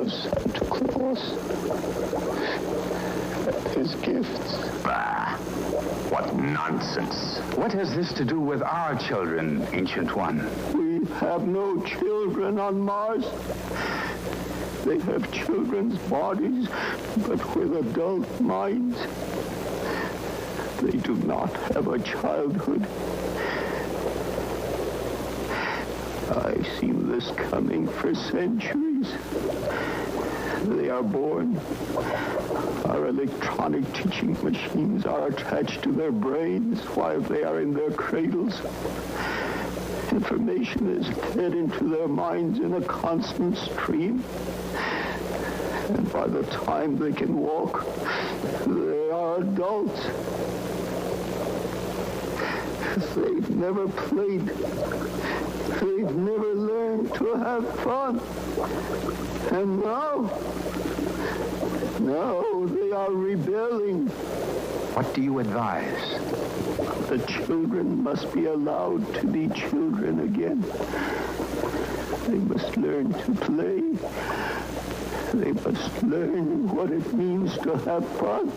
Santa Claus and his gifts. Bah, what nonsense. What has this to do with our children, Ancient One? We have no children on Mars. They have children's bodies, but with adult minds. They do not have a childhood. I've seen this coming for centuries. They are born. Our electronic teaching machines are attached to their brains while they are in their cradles. Information is fed into their minds in a constant stream. And by the time they can walk, they are adults. They've never played. They've never learned to have fun. And now they are rebelling. What do you advise? The children must be allowed to be children again. They must learn to play. They must learn what it means to have fun.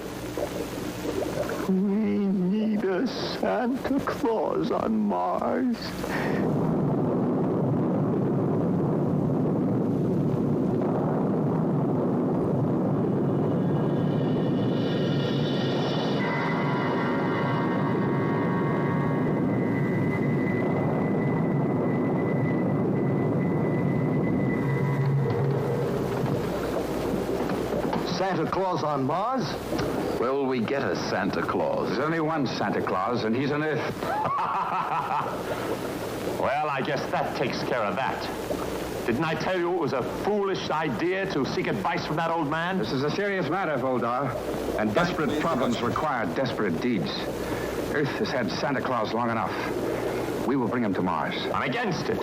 We need a Santa Claus on Mars. Santa Claus on Mars? Will we get a Santa Claus? There's only one Santa Claus, and he's on Earth. Well, I guess that takes care of that. Didn't I tell you it was a foolish idea to seek advice from that old man? This is a serious matter, Voldar, and desperate problems require desperate deeds. Earth has had Santa Claus long enough. We will bring him to Mars. I'm against it.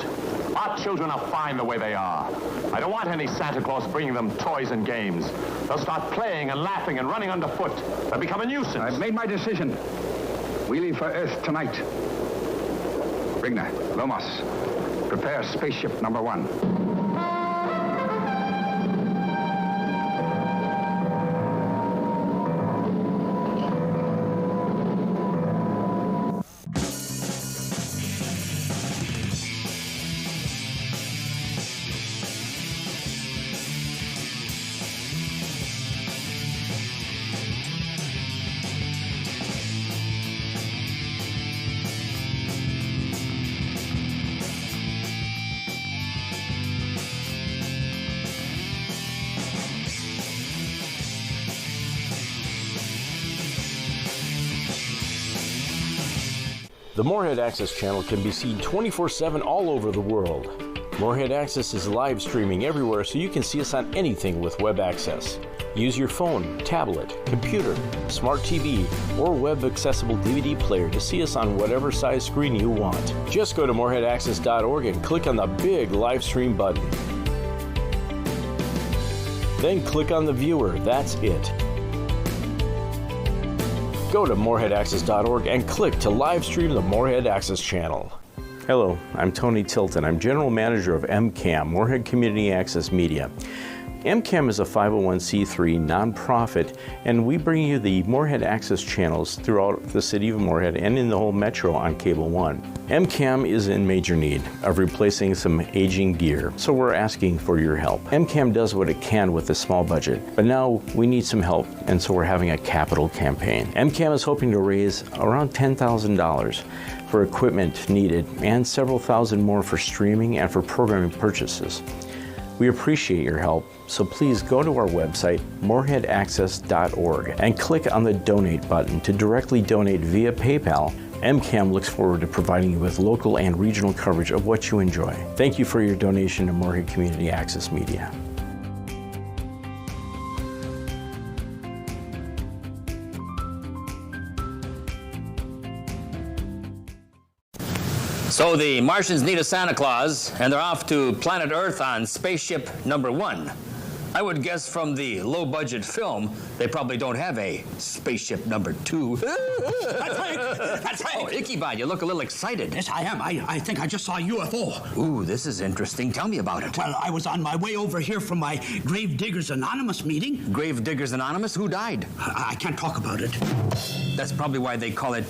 Our children are fine the way they are. I don't want any Santa Claus bringing them toys and games. They'll start playing and laughing and running underfoot. They'll become a nuisance. I've made my decision. We leave for Earth tonight. Rigna, Lomos, prepare spaceship number 1. The Morehead Access channel can be seen 24/7 all over the world. Morehead Access is live streaming everywhere, so you can see us on anything with web access. Use your phone, tablet, computer, smart TV, or web-accessible DVD player to see us on whatever size screen you want. Just go to moreheadaccess.org and click on the big live stream button. Then click on the viewer. That's it. Go to moreheadaccess.org and click to live stream the Morehead Access channel. Hello, I'm Tony Tilton. I'm General Manager of MCAM, Morehead Community Access Media. MCAM is a 501c3 nonprofit, and we bring you the Morehead Access channels throughout the city of Morehead and in the whole metro on Cable 1. MCAM is in major need of replacing some aging gear, so we're asking for your help. MCAM does what it can with a small budget, but now we need some help, and so we're having a capital campaign. MCAM is hoping to raise around $10,000 for equipment needed and several thousand more for streaming and for programming purchases. We appreciate your help, so please go to our website, moreheadaccess.org, and click on the donate button to directly donate via PayPal. MCAM looks forward to providing you with local and regional coverage of what you enjoy. Thank you for your donation to Morehead Community Access Media. So the Martians need a Santa Claus, and they're off to planet Earth on spaceship number 1. I would guess from the low-budget film, they probably don't have a spaceship number 2. That's right. That's right. Oh, Ichabod, you look a little excited. Yes, I am. I think I just saw a UFO. Ooh, this is interesting. Tell me about it. Well, I was on my way over here from my Grave Diggers Anonymous meeting. Grave Diggers Anonymous? Who died? I can't talk about it. That's probably why they call it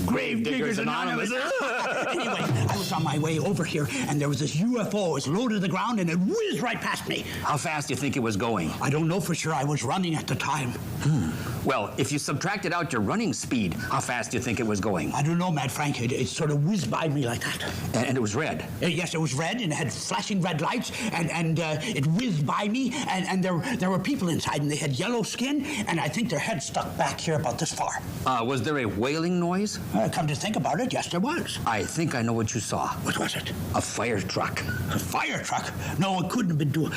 Grave Diggers Anonymous. Anyway, I was on my way over here, and there was this UFO. It was low to the ground, and it whizzed right past me. How fast do you think it was going? I don't know for sure. I was running at the time. Well, if you subtracted out your running speed, how fast do you think it was going? I don't know, Mad Frank. It sort of whizzed by me like that. And it was red? Yes, it was red, and it had flashing red lights, and it whizzed by me, and there were people inside, and they had yellow skin, and I think their heads stuck back here about this far. Was there a wailing noise? Come to think about it, yes, there was. I think I know what you saw. What was it? A fire truck. A fire truck? No, it couldn't have been doing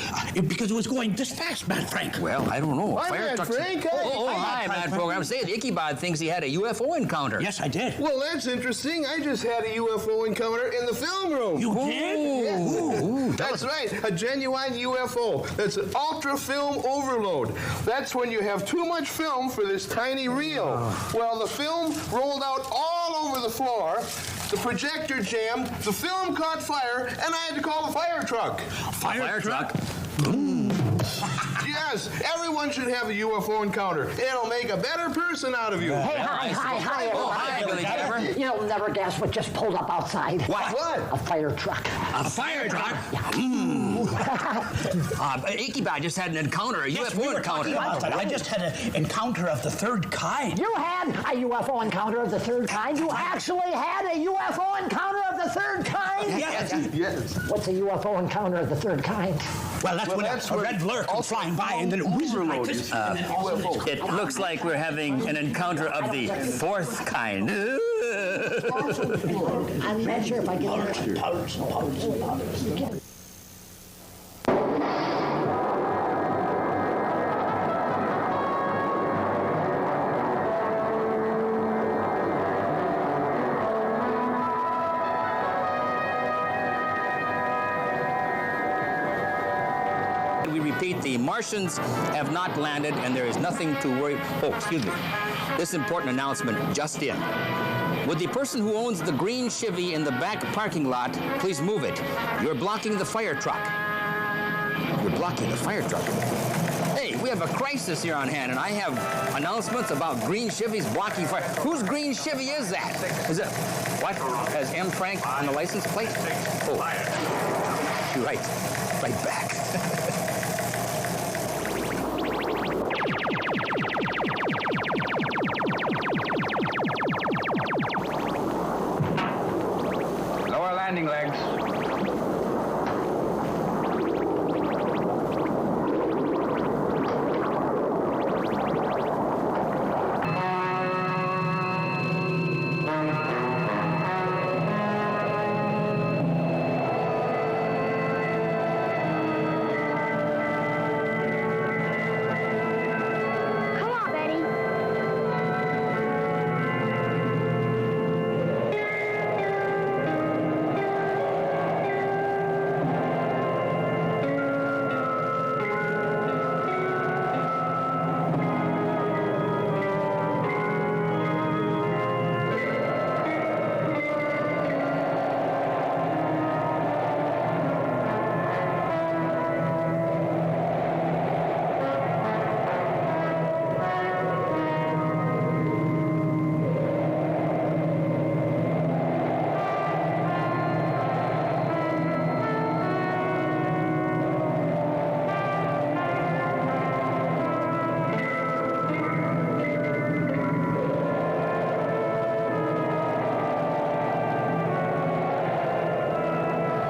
because it was going this fast, Mad Frank. Well, I don't know. Hi, Mad Frank. Hi, Mad Program. Say, Ichabod thinks he had a UFO encounter. Yes, I did. Well, that's interesting. I just had a UFO encounter in the film room. You did? Yeah. That's right. A genuine UFO. That's an ultra film overload. That's when you have too much film for this tiny reel. Well, the film rolled out all over the floor. The projector jammed, the film caught fire, and I had to call the fire truck. Fire truck? Yes, everyone should have a UFO encounter. It'll make a better person out of you. Hey, hi, Oh, hi, Billy Jabber. You'll never guess what just pulled up outside. What? A fire truck. A fire truck? Ichabod just had an encounter, a UFO encounter. I just had an encounter of the third kind. You had a UFO encounter of the third kind? You actually had a UFO encounter of the third kind? Yes. What's a UFO encounter of the third kind? Well, that's when a red blur comes flying by, and then it whizzes like this. It looks like we're having an encounter of the fourth kind. I'm not sure if I can. Powders. We repeat, the Martians have not landed, and there is nothing to worry. Oh, excuse me. This important announcement just in. Would the person who owns the green Chevy in the back parking lot please move it? You're blocking the fire truck. You're blocking the fire truck. Hey, we have a crisis here on hand, and I have announcements about green Chevys blocking fire. Whose green Chevy is that? Is it what? Has M. Frank on the license plate? Oh, you're right. Right back. Lower landing legs. Come on, Betty.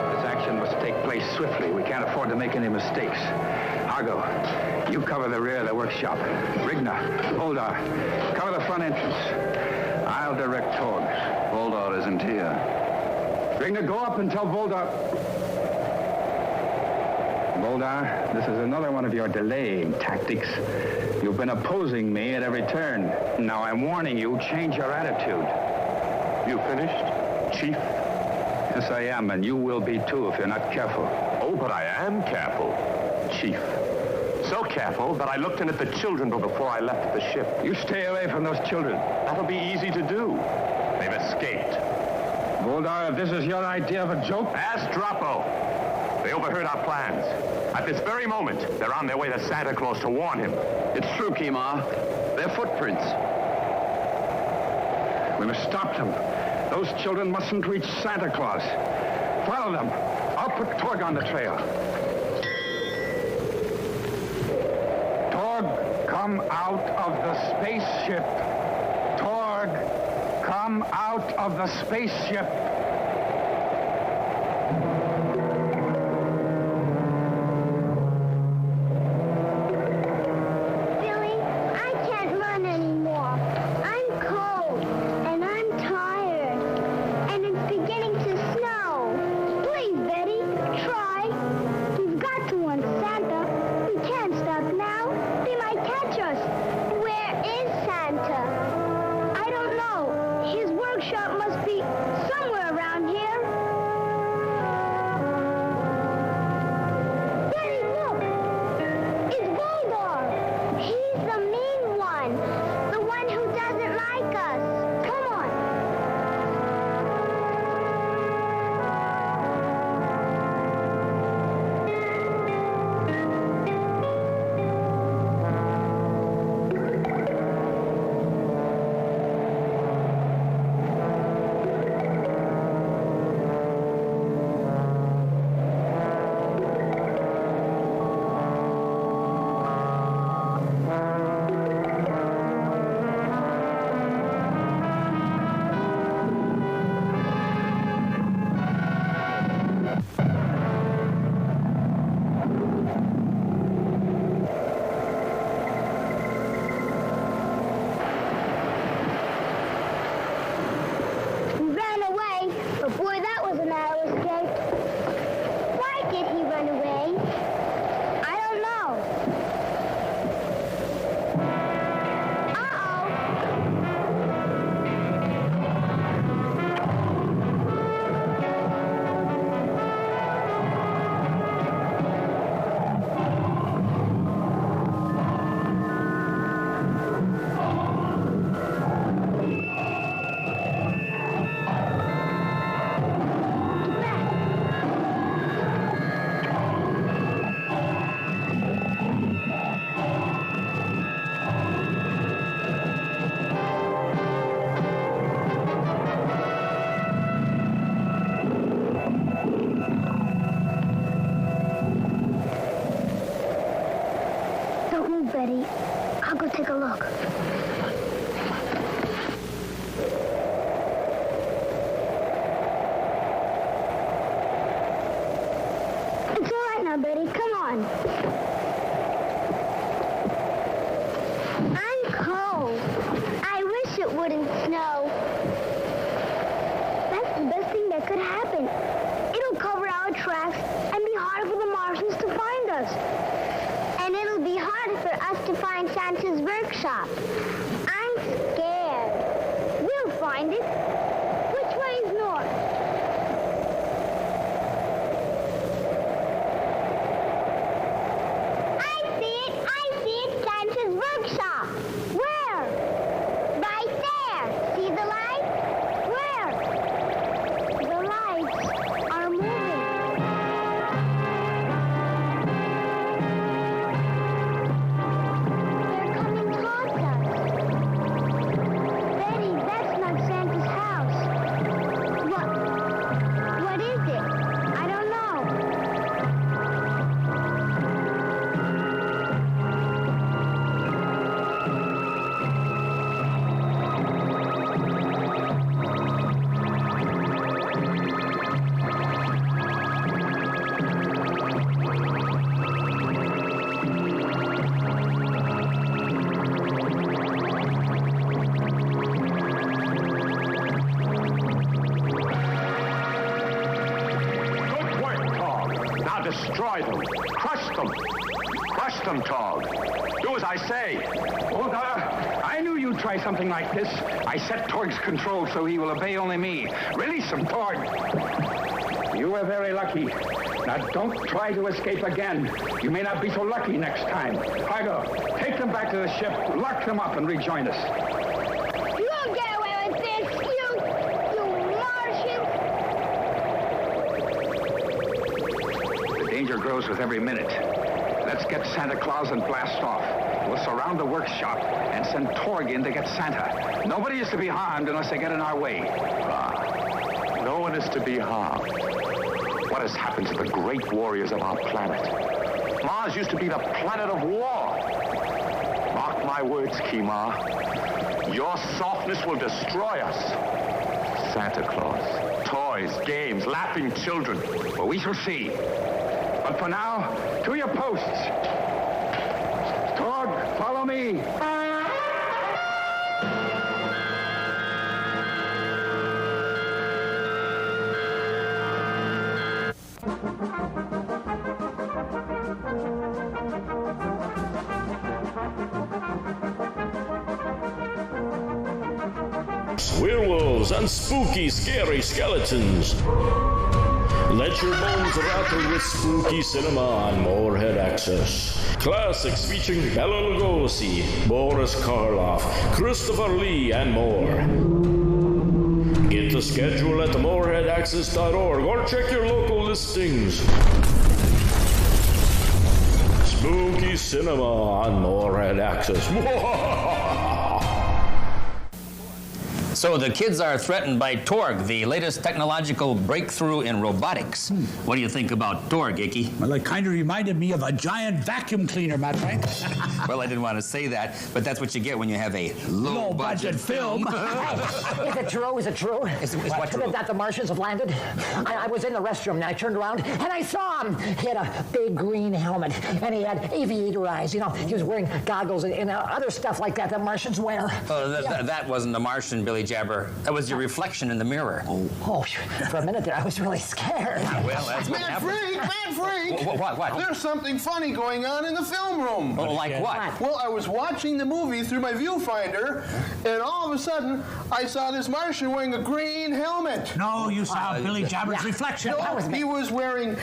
This action must take place swiftly. We can't afford to make any mistakes. Argo, you cover the rear of the workshop. Rigna, Voldar, cover the front entrance. I'll direct Torg. Voldar isn't here. Rigna, go up and tell Voldar. Voldar, this is another one of your delaying tactics. You've been opposing me at every turn. Now I'm warning you, change your attitude. You finished, Chief? Yes, I am, and you will be too if you're not careful. Oh, but I am careful. Chief, So careful that I looked in at the children before I left the ship. You stay away from those children. That'll be easy to do. They've escaped. Goldar, if this is your idea of a joke... Ask Droppo. They overheard our plans. At this very moment, they're on their way to Santa Claus to warn him. It's true, Kima. Their footprints. We must stop them. Those children mustn't reach Santa Claus. Follow them. I'll put Torg on the trail. Torg, come out of the spaceship. Torg, come out of the spaceship. Betty. I'll go take a look. It's all right now, Betty. Come on. I'm cold. I wish it wouldn't snow. That's the best thing that could happen. It'll cover our tracks and be harder for the Martians to find us. And it'll be harder for us to find Santa's workshop. I'm scared. We'll find it. Which way is north? I see it, Santa's workshop. Where? Right there. See the lights? Where? The lights are moving. They're coming towards us. Betty, that's not Santa's house. What is it? I don't know. Good work, Tog. Now destroy them. Crush them. Crush them, Tog. Do as I say. Goldar, I knew you'd try something like this. I set Torg's control so he will obey only me. Release him, Torg. You were very lucky. Now, don't try to escape again. You may not be so lucky next time. Hargo, take them back to the ship, lock them up, and rejoin us. You won't get away with this, you Martians! The danger grows with every minute. Let's get Santa Claus and blast off. We'll surround the workshop and send Torg in to get Santa. Nobody is to be harmed unless they get in our way. No one is to be harmed. What has happened to the great warriors of our planet? Mars used to be the planet of war. Mark my words, Kima. Your softness will destroy us. Santa Claus, toys, games, laughing children. Well, we shall see. But for now, to your posts. Torg, follow me. Werewolves and spooky, scary skeletons. Let your bones rattle with spooky cinema on Moorhead Access. Classics featuring Bela Lugosi, Boris Karloff, Christopher Lee, and more. Get the schedule at moorheadaccess.org or check your local listings. Spooky cinema on Moorhead Access. So the kids are threatened by Torg, the latest technological breakthrough in robotics. What do you think about Torg, Icky? Well, it kind of reminded me of a giant vacuum cleaner, Matt Frank. Well, I didn't want to say that, but that's what you get when you have a low-budget film. Is it true? Is it true? Is what true? That the Martians have landed? I was in the restroom and I turned around and I saw him. He had a big green helmet and he had aviator eyes. You know, he was wearing goggles and other stuff like that Martians wear. That wasn't a Martian, Billy Jabber. That was your reflection in the mirror. Oh, for a minute there, I was really scared. Yeah, well, that's what happened. Mad Freak! What? There's something funny going on in the film room. Oh, like what? Well, I was watching the movie through my viewfinder, and all of a sudden, I saw this Martian wearing a green helmet. No, you saw Billy Jabber's reflection. No, he was wearing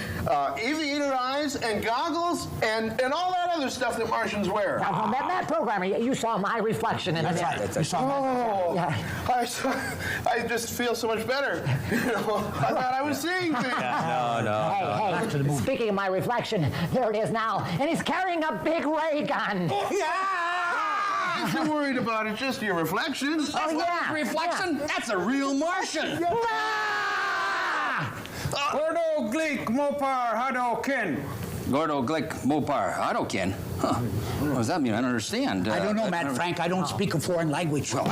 aviator eyes and goggles and all that other stuff that Martians wear. Now, from that programmer, you saw my reflection in it. That's right. You saw Yeah. I just feel so much better. You know, I thought I was seeing things. No. Hey, speaking of my reflection, there it is now, and he's carrying a big ray gun. I'm not worried about it, just your reflection. Oh, yeah. Reflection? Yeah. That's a real Martian. Gordo, Gleek, Mopar, Hadoken. Gordo, Glick, Mopar, Hadoken. Huh. What does that mean? I don't understand. I don't know, Matt Frank. I don't speak a foreign language. Well,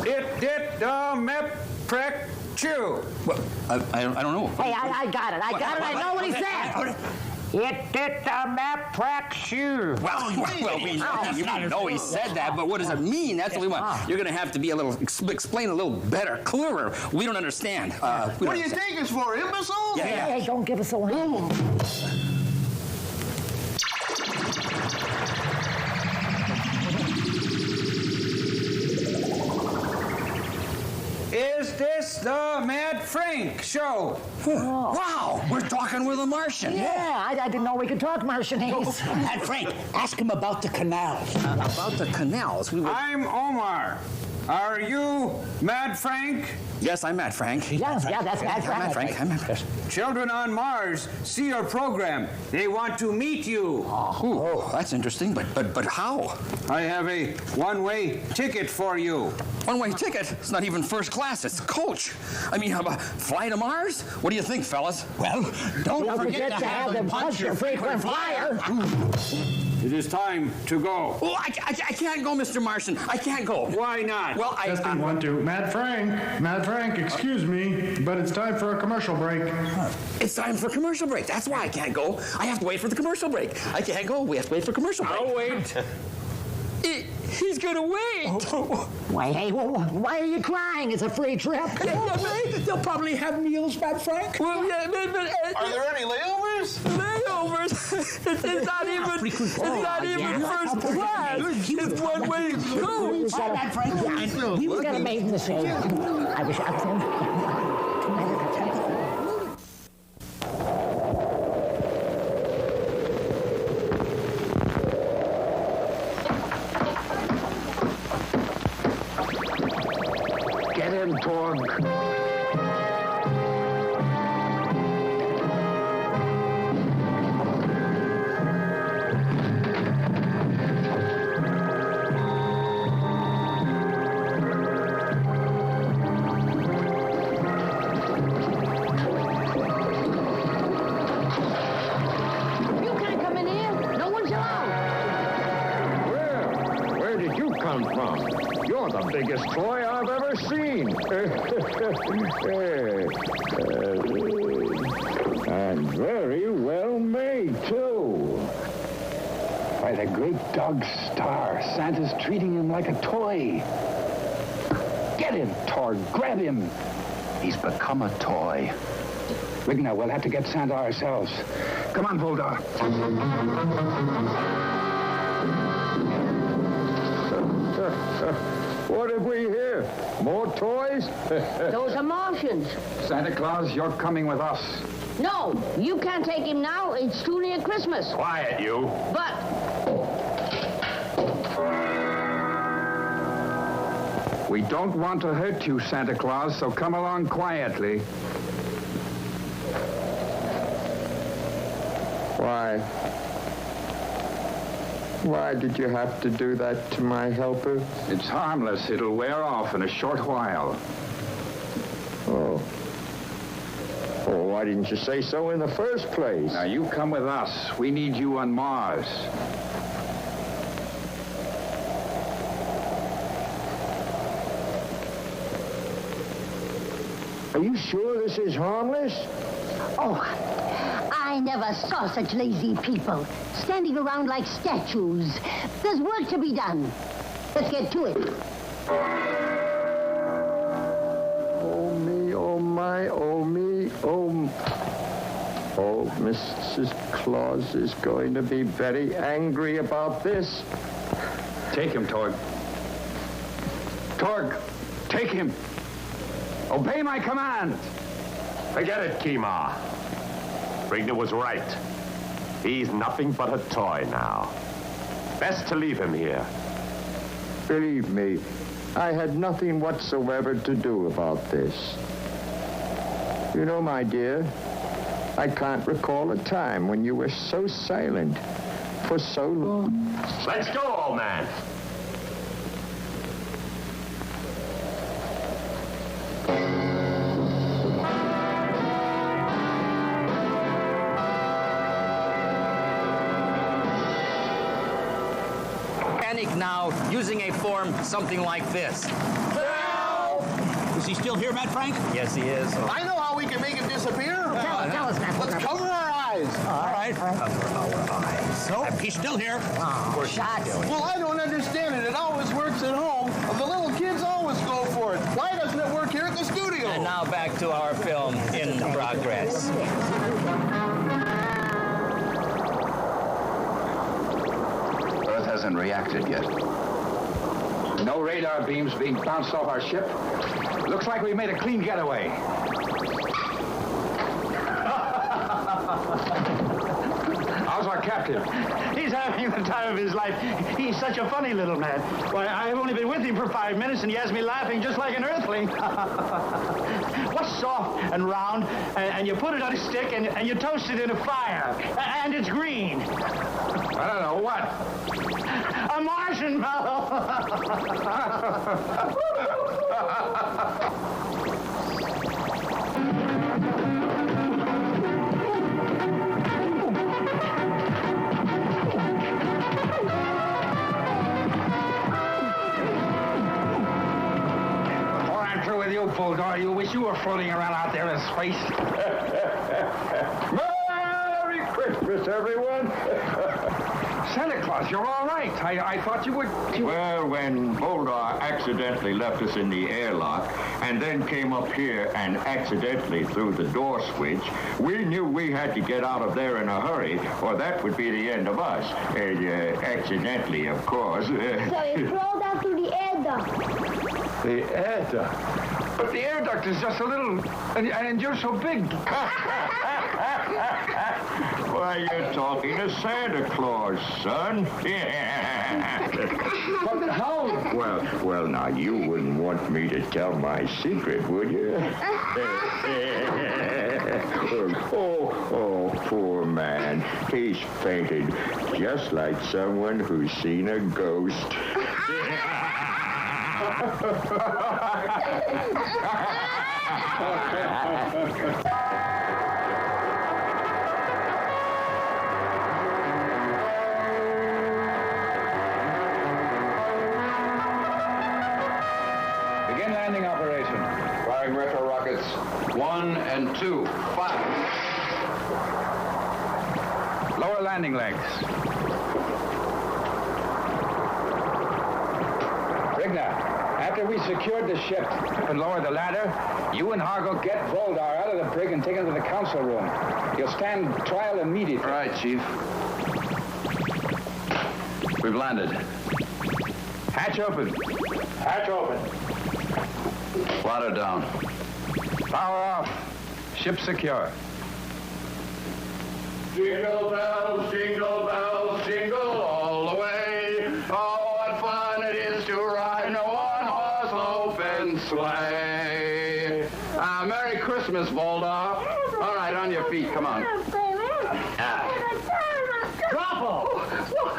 It did the mep prek chew. Well, I don't know. Hey, I got it. I know what he said. It did the map track shoe. Well, we know he said that, but what does it mean? That's what we want. You're going to have to be a little, explain a little better, clearer. We don't understand. What do you take us for, imbeciles? Hey, don't give us away. Is this the Mad Frank show? Wow, we're talking with a Martian. Yeah, I didn't know we could talk Martianese. Matt Frank, ask him about the canals. About the canals. I'm Omar. Are you Mad Frank? Yes, I'm Mad Frank. Yes, that's Mad Frank. I'm Mad Frank. Children on Mars see your program. They want to meet you. Oh, that's interesting. But how? I have a one-way ticket for you. One-way ticket? It's not even first class. It's coach. I mean, fly to Mars? What do you think, fellas? Well, don't forget to have them punch your frequent flyer. It is time to go. Oh, I can't go, Mr. Martian. I can't go. Why not? Well, I want to. Mad Frank, excuse me, but it's time for a commercial break. It's time for a commercial break. That's why I can't go. I have to wait for the commercial break. I can't go. We have to wait for commercial break. I'll wait. He's gonna wait. Why are you crying? It's a free trip. They'll probably have meals, Mad Frank. Well, yeah, Are there any layovers? Layovers? first. It's not even first class. It's one way to go. We've got to make the same. I wish I could. Get him, Torg. You're the biggest toy I've ever seen. And very well made, too. By the great dog Star, Santa's treating him like a toy. Get him, Torg. Grab him. He's become a toy. Rigna, we'll have to get Santa ourselves. Come on, Voldar. What have we here? More toys? Those are Martians. Santa Claus, you're coming with us. No, you can't take him now. It's too near Christmas. Quiet, you. But... We don't want to hurt you, Santa Claus, so come along quietly. Why did you have to do that to my helper? It's harmless. It'll wear off in a short while. Oh. Oh, why didn't you say so in the first place? Now, you come with us. We need you on Mars. Are you sure this is harmless? Oh, I never saw such lazy people, standing around like statues. There's work to be done. Let's get to it. Oh, me, oh, my, oh, me, oh... Oh, Mrs. Claus is going to be very angry about this. Take him, Torg. Torg, take him. Obey my command. Forget it, Kima. Rigna was right. He's nothing but a toy now. Best to leave him here. Believe me, I had nothing whatsoever to do about this. You know, my dear, I can't recall a time when you were so silent for so long. Let's go, old man. Now using a form something like this. Is he still here, Matt Frank? Yes, he is. I know how we can make him disappear. Tell us, Matt. Let's cover our eyes. All right. Cover our eyes. So he's still here. Oh, shots. Well, I don't understand it. It always works at home. The little kids always go for it. Why doesn't it work here at the studio? And now back to our film in progress. Hasn't reacted yet. No radar beams being bounced off our ship. Looks like we made a clean getaway. How's our captain? He's having the time of his life. He's such a funny little man. Why, I've only been with him for 5 minutes, and he has me laughing just like an earthling. What's soft and round, and you put it on a stick, and you toast it in a fire, and it's green? I don't know, what? A marshmallow! Before I'm through with you, Bulldog, you wish you were floating around out there in space. Merry Christmas, everyone. Santa Claus, you're all right. I thought you would... Well, when Boldar accidentally left us in the airlock and then came up here and accidentally threw the door switch, we knew we had to get out of there in a hurry, or that would be the end of us. Accidentally, of course. So you crawled out through the air duct. The air duct? But the air duct is just a little... And you're so big. Why, you're talking to Santa Claus, son. But how? Well, now, you wouldn't want me to tell my secret, would you? Oh, poor man. He's fainted just like someone who's seen a ghost. Begin landing operation. Firing retro rockets 1 and 2. Fire. Lower landing legs. Rigna, after we secured the ship and lowered the ladder, you and Hargo get Voldar out of the brig and take him to the council room. You'll stand trial immediately. All right, Chief. We've landed. Hatch open. Hatch open. Water down. Power off. Ship secure. Jingle bells, jingle all the way. Oh, what fun it is to ride in a one-horse open sleigh. Merry Christmas, Voldar. All right, on your feet. Come on. Droppo!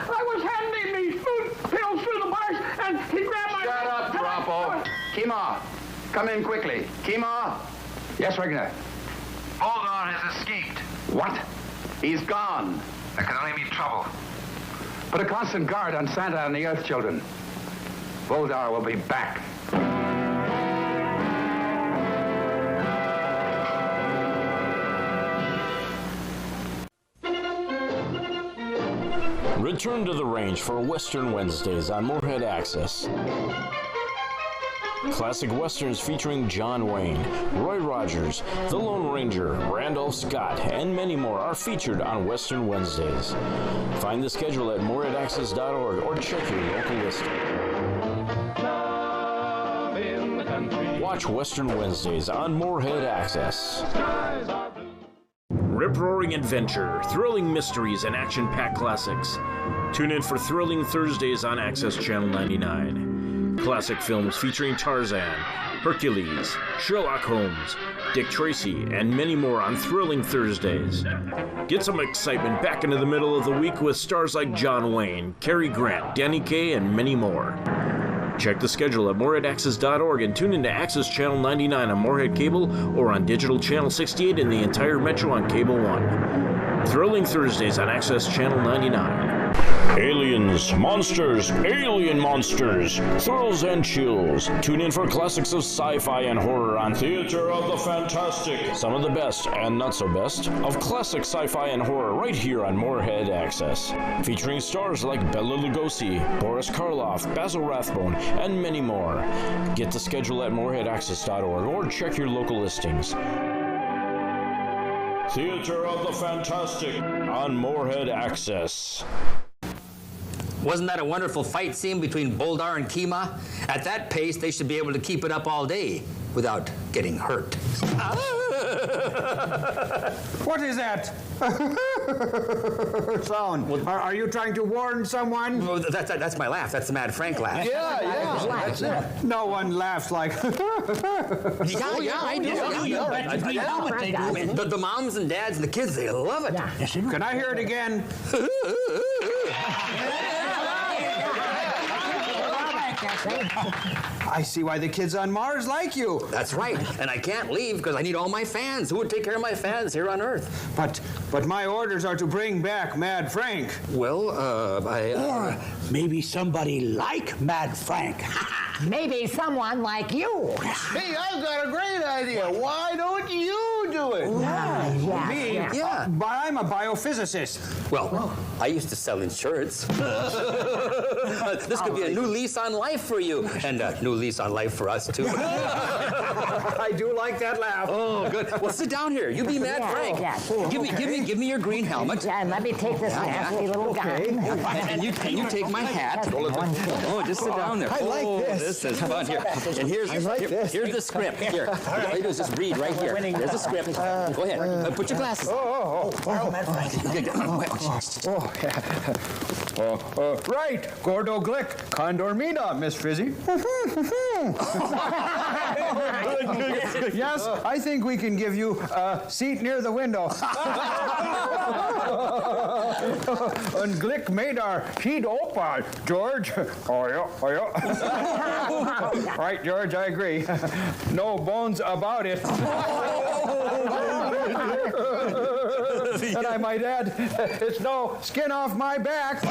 I was handing these food pills through the bars, and he grabbed my... Shut up, Droppo. Kima, come in quickly. Kima? Yes, Rigna. Voldar has escaped. What? He's gone. That can only mean trouble. Put a constant guard on Santa and the Earth children. Voldar will be back. Return to the range for Western Wednesdays on Moorhead Access. Classic westerns featuring John Wayne, Roy Rogers, The Lone Ranger, Randolph Scott, and many more are featured on Western Wednesdays. Find the schedule at moorheadaccess.org or check your local listing. Watch Western Wednesdays on Moorhead Access. Rip-roaring adventure, thrilling mysteries, and action-packed classics. Tune in for Thrilling Thursdays on Access Channel 99. Classic films featuring Tarzan, Hercules, Sherlock Holmes, Dick Tracy, and many more on Thrilling Thursdays. Get some excitement back into the middle of the week with stars like John Wayne, Cary Grant, Danny Kaye, and many more. Check the schedule at moorheadaccess.org and tune into Access Channel 99 on Moorhead Cable or on Digital Channel 68 in the entire Metro on Cable 1. Thrilling Thursdays on Access Channel 99. Aliens, monsters, alien monsters, thrills and chills. Tune in for classics of sci-fi and horror on Theater of the Fantastic. Some of the best and not so best of classic sci-fi and horror right here on Moorhead Access. Featuring stars like Bela Lugosi, Boris Karloff, Basil Rathbone, and many more. Get the schedule at moorheadaccess.org or check your local listings. Theater of the Fantastic on Moorhead Access. Wasn't that a wonderful fight scene between Boldar and Kima? At that pace, they should be able to keep it up all day without getting hurt. What is that sound? Are you trying to warn someone? Well, that's my laugh. That's the Mad Frank laugh. Yeah, that's it. No one laughs like... I do. The moms and dads and the kids, they love it. Yeah. Can I hear it again? I see why the kids on Mars like you. That's right. And I can't leave because I need all my fans. Who would take care of my fans here on Earth? But my orders are to bring back Mad Frank. Well, Or maybe somebody like Mad Frank. Maybe someone like you. Hey, I've got a great idea. Why don't you do it? Me? Yeah. Yeah. But I'm a biophysicist. Well, I used to sell insurance. This could be a new lease on life for you, and a new lease on life for us, too. I do like that laugh. Oh, good. Well, sit down here. You be Mad Frank. Yeah. Give me your green helmet. Yeah, and let me take this nasty little gun. And you take my hat. Oh, just sit down there. I like this. This is fun. Here. And here's the script. Here. All you do is just read right here. There's the script. Go ahead. Put your glasses. Right. Gordo Glick. Condor Mina, Miss Frizzy. Yes, I think we can give you a seat near the window. And Glick made our heat opal, George. Oh, yeah. Right, George, I agree. No bones about it. And I might add, it's no skin off my back. It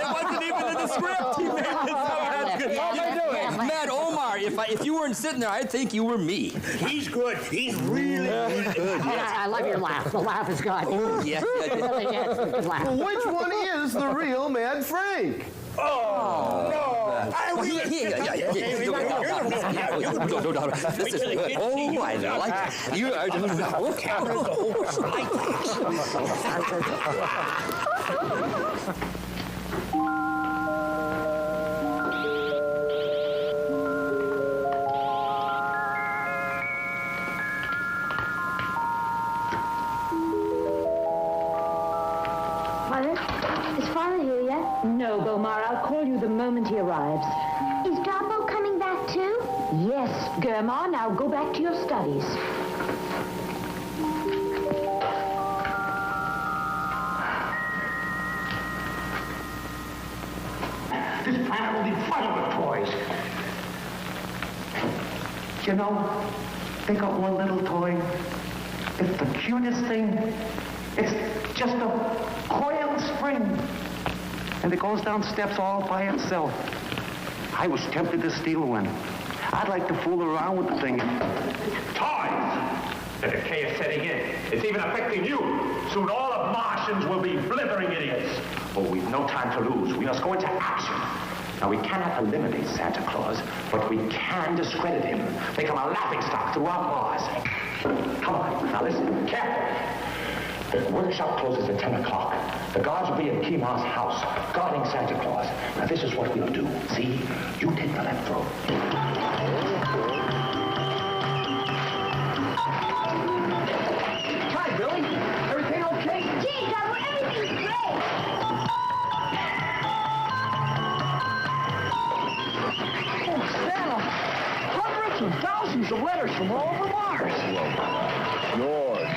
wasn't even in the script. He made it so that's good. How am I doing? Mad Omar, if you weren't sitting there, I'd think you were me. He's good. He's really good. I love your laugh. The laugh is good. Yes. It really is. It's a good laugh. Which one is the real Mad Frank? Oh, no. This is good. Oh, I like it. You are doing well. Okay. Mother, is Father here yet? No, Gomar, I'll call you the moment he arrives. Is Doppo coming back too? Yes, Gomar, now go back to your studies. This planet will be full of toys. You know, they got one little toy. It's the cutest thing. It's just a coiled spring. And it goes down steps all by itself. I was tempted to steal one. I'd like to fool around with the thing. Toys! The decay is setting in. It's even affecting you. Soon all of Martians will be blithering idiots. Oh, we've no time to lose. We must go into action. Now, we cannot eliminate Santa Claus, but we can discredit him, make him a laughingstock throughout Mars. Come on, now listen, careful. The workshop closes at 10 o'clock. The guards will be in Kimar's house, guarding Santa Claus. Now, this is what we'll do. See? You take the left road. Hi, Billy. Everything okay? Gee, Doppo, everything's great. Oh, Santa! Hundreds and thousands of letters from all over Mars. Yours.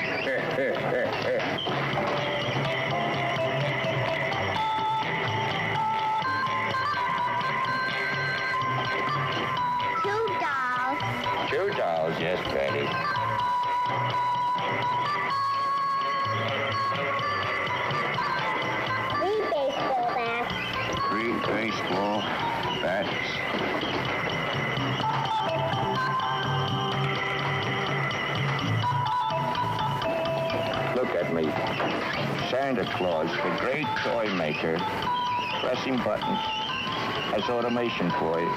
Two dolls. 2 dolls, yes, Betty. Three baseball bats. 3 baseball bats. Look at me. Santa Claus, the great toy maker, pressing buttons, has automation for you.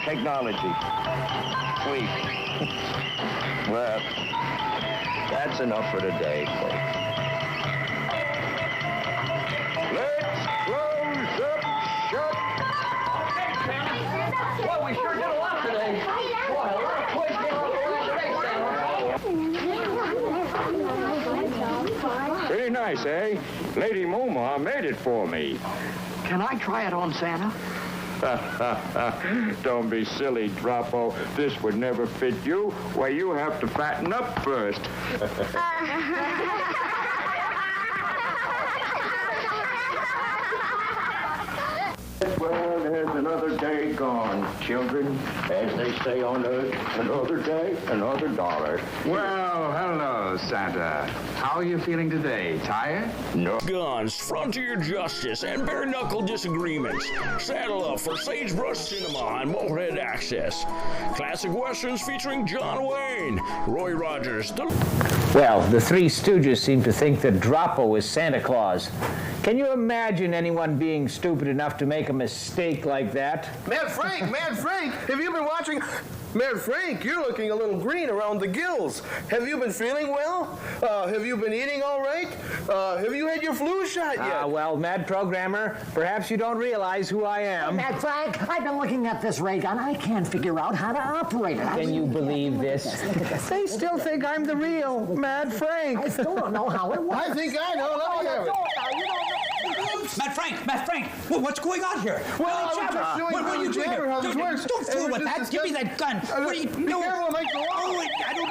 Technology. Sweet. Well, that's enough for today, folks. Let's close up shop. Well, we sure did a lot today. Boy, a lot of toys came off the last day, Pretty nice, eh? Lady Momar made it for me. Can I try it on Santa? Don't be silly, Droppo. This would never fit you. Why, you have to fatten up first. well, there's another day gone, children. As they say on Earth, another day, another dollar. Well, hello, Santa. How are you feeling today? Tired? No. Guns, frontier justice, and bare-knuckle disagreements. Saddle up for Sagebrush Cinema on Morehead Access. Classic westerns featuring John Wayne, Roy Rogers. Well, the Three Stooges seem to think that Droppo is Santa Claus. Can you imagine anyone being stupid enough to make a mistake like that? Mad Frank, have you been watching? Mad Frank, you're looking a little green around the gills. Have you been feeling well? Have you been eating all right? Have you had your flu shot yet? Well, Mad Programmer, perhaps you don't realize who I am. Mad Frank, I've been looking at this ray gun. I can't figure out how to operate it. Can you believe this? Look at this. They still think I'm the real Mad Frank. I still don't know how it works. I think I know. Let me have it. Matt Frank, what's going on here? Well, I'm just showing what are you doing here? how this works. Don't fool with that. Give me that gun. What are you Be careful, Mike. Oh, I don't...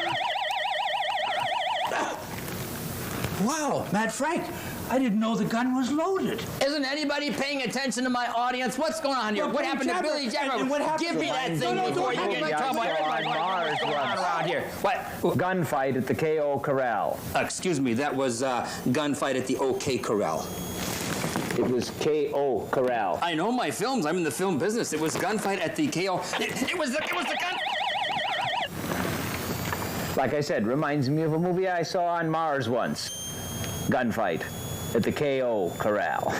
Wow, Mad Frank, I didn't know the gun was loaded. Isn't anybody paying attention to my audience? What's going on here? Well, what happened to Billy Jabber? And what happened? Give me that thing before you get in trouble. What's going on around here? What? Gunfight at the KO Corral. Excuse me, that was gunfight at the OK Corral. It was KO Corral. I know my films. I'm in the film business. It was gunfight at the KO. It was the gun. Like I said, reminds me of a movie I saw on Mars once. Gunfight at the KO Corral.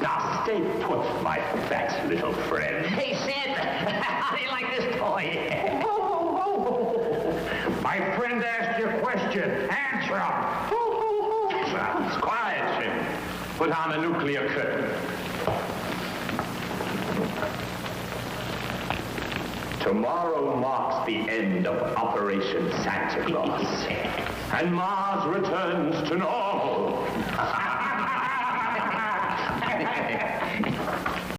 Now stay put, my fat little friend. Hey, Santa, how do you like this toy? My friend asked you a question. Answer him. Quiet, Jim. Put on a nuclear curtain. Tomorrow marks the end of Operation Santa Claus. And Mars returns to normal.